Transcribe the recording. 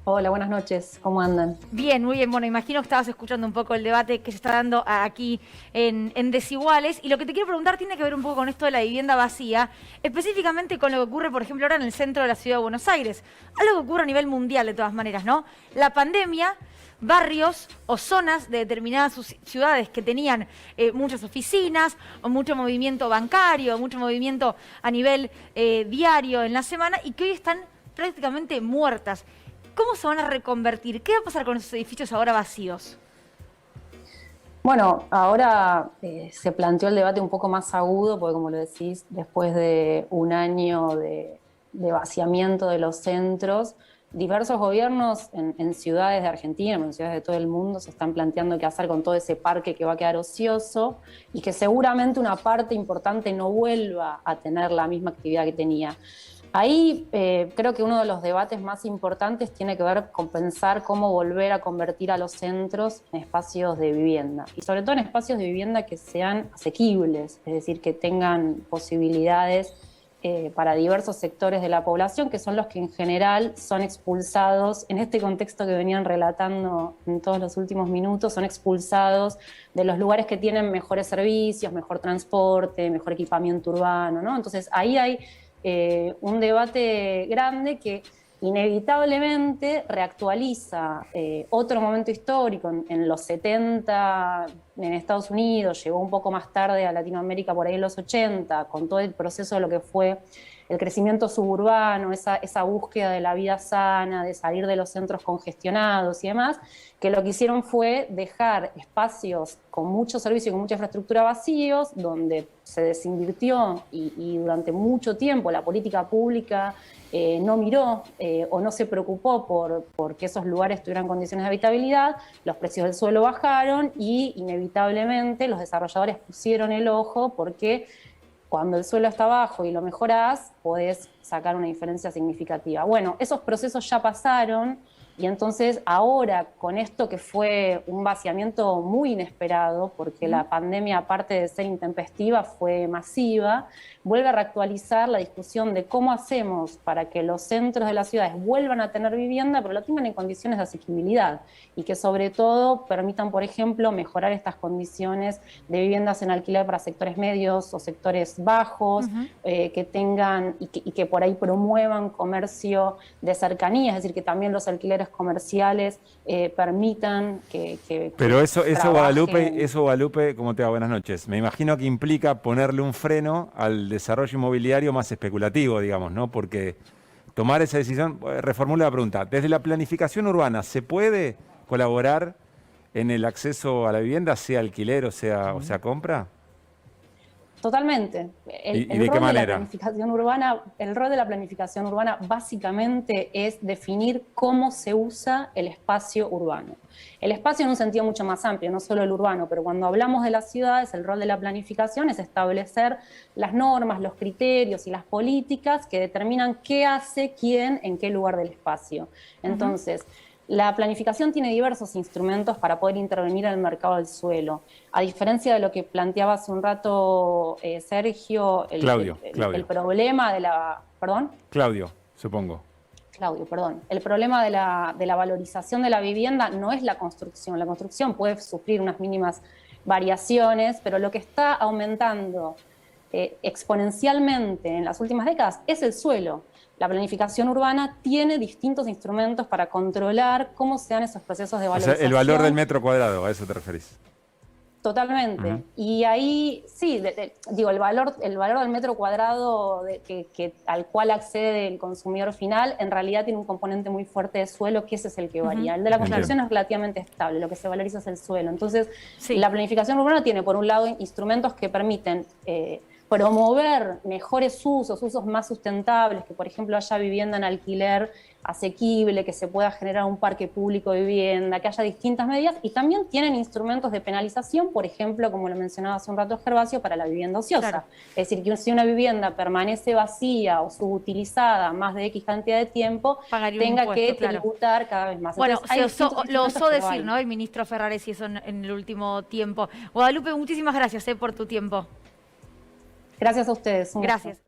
Hola, buenas noches. ¿Cómo andan? Bien, muy bien. Bueno, imagino que estabas escuchando un poco el debate que se está dando aquí en Desiguales. Y lo que te quiero preguntar tiene que ver un poco con esto de la vivienda vacía, específicamente con lo que ocurre, por ejemplo, ahora en el centro de la ciudad de Buenos Aires. Algo que ocurre a nivel mundial, de todas maneras, ¿no? La pandemia, barrios o zonas de determinadas ciudades que tenían muchas oficinas o mucho movimiento bancario, mucho movimiento a nivel diario en la semana y que hoy están prácticamente muertas. ¿Cómo se van a reconvertir? ¿Qué va a pasar con esos edificios ahora vacíos? Bueno, ahora se planteó el debate un poco más agudo, porque como lo decís, después de un año de vaciamiento de los centros, diversos gobiernos en ciudades de Argentina, en ciudades de todo el mundo, se están planteando qué hacer con todo ese parque que va a quedar ocioso y que seguramente una parte importante no vuelva a tener la misma actividad que tenía. Ahí creo que uno de los debates más importantes tiene que ver con pensar cómo volver a convertir a los centros en espacios de vivienda y sobre todo en espacios de vivienda que sean asequibles, es decir, que tengan posibilidades para diversos sectores de la población, que son los que en general son expulsados, en este contexto que venían relatando en todos los últimos minutos, son expulsados de los lugares que tienen mejores servicios, mejor transporte, mejor equipamiento urbano, ¿no? Entonces ahí hay un debate grande que inevitablemente reactualiza otro momento histórico en los 70 en Estados Unidos, llegó un poco más tarde a Latinoamérica por ahí en los 80, con todo el proceso de lo que fue el crecimiento suburbano, esa búsqueda de la vida sana, de salir de los centros congestionados y demás, que lo que hicieron fue dejar espacios con mucho servicio y con mucha infraestructura vacíos, donde se desinvirtió y durante mucho tiempo la política pública no miró o no se preocupó por que esos lugares tuvieran condiciones de habitabilidad, los precios del suelo bajaron y inevitablemente los desarrolladores pusieron el ojo porque cuando el suelo está bajo y lo mejorás, podés sacar una diferencia significativa. Bueno, esos procesos ya pasaron y entonces ahora con esto que fue un vaciamiento muy inesperado, porque la pandemia aparte de ser intempestiva fue masiva, vuelve a reactualizar la discusión de cómo hacemos para que los centros de las ciudades vuelvan a tener vivienda, pero lo tengan en condiciones de asequibilidad y que sobre todo permitan, por ejemplo, mejorar estas condiciones de viviendas en alquiler para sectores medios o sectores bajos, que tengan y que por ahí promuevan comercio de cercanía, es decir, que también los alquileres comerciales permitan que Pero eso trabajen. Guadalupe, ¿cómo te va? Buenas noches. Me imagino que implica ponerle un freno al desarrollo inmobiliario más especulativo, digamos, ¿no? Porque tomar esa decisión, reformulo la pregunta, desde la planificación urbana, ¿se puede colaborar en el acceso a la vivienda, sea alquiler o sea compra? Totalmente. ¿Y El de qué rol de la manera? planificación urbana, el rol de la planificación urbana básicamente es definir cómo se usa el espacio urbano. El espacio en un sentido mucho más amplio, no solo el urbano, pero cuando hablamos de las ciudades, el rol de la planificación es establecer las normas, los criterios y las políticas que determinan qué hace quién en qué lugar del espacio. Entonces, la planificación tiene diversos instrumentos para poder intervenir en el mercado del suelo. A diferencia de lo que planteaba hace un rato Sergio, el Claudio, problema de la... ¿Perdón? Claudio, supongo. Claudio, perdón. El problema de la valorización de la vivienda no es la construcción. La construcción puede sufrir unas mínimas variaciones, pero lo que está aumentando exponencialmente en las últimas décadas es el suelo. La planificación urbana tiene distintos instrumentos para controlar cómo se dan esos procesos de O sea, el valorización. valor del metro cuadrado, a eso te referís. Totalmente. Y ahí, sí, digo, el valor del metro cuadrado al cual accede el consumidor final, en realidad tiene un componente muy fuerte de suelo, que ese es el que varía. El de la construcción Entiendo. es relativamente estable, lo que se valoriza es el suelo. Entonces, Sí. la planificación urbana tiene, por un lado, instrumentos que permiten promover mejores usos más sustentables, que por ejemplo haya vivienda en alquiler asequible, que se pueda generar un parque público de vivienda, que haya distintas medidas, y también tienen instrumentos de penalización, por ejemplo, como lo mencionaba hace un rato Gervasio, para la vivienda ociosa. Claro. Es decir, que si una vivienda permanece vacía o subutilizada más de X cantidad de tiempo, Pagaría un tenga que impuesto, claro. tributar cada vez más. Bueno, Entonces, hay distintos lo instrumentos osó que lo decir, hay. ¿no? El ministro Ferrares y eso en el último tiempo. Guadalupe, muchísimas gracias por tu tiempo. Gracias a ustedes. Un gusto. Gracias.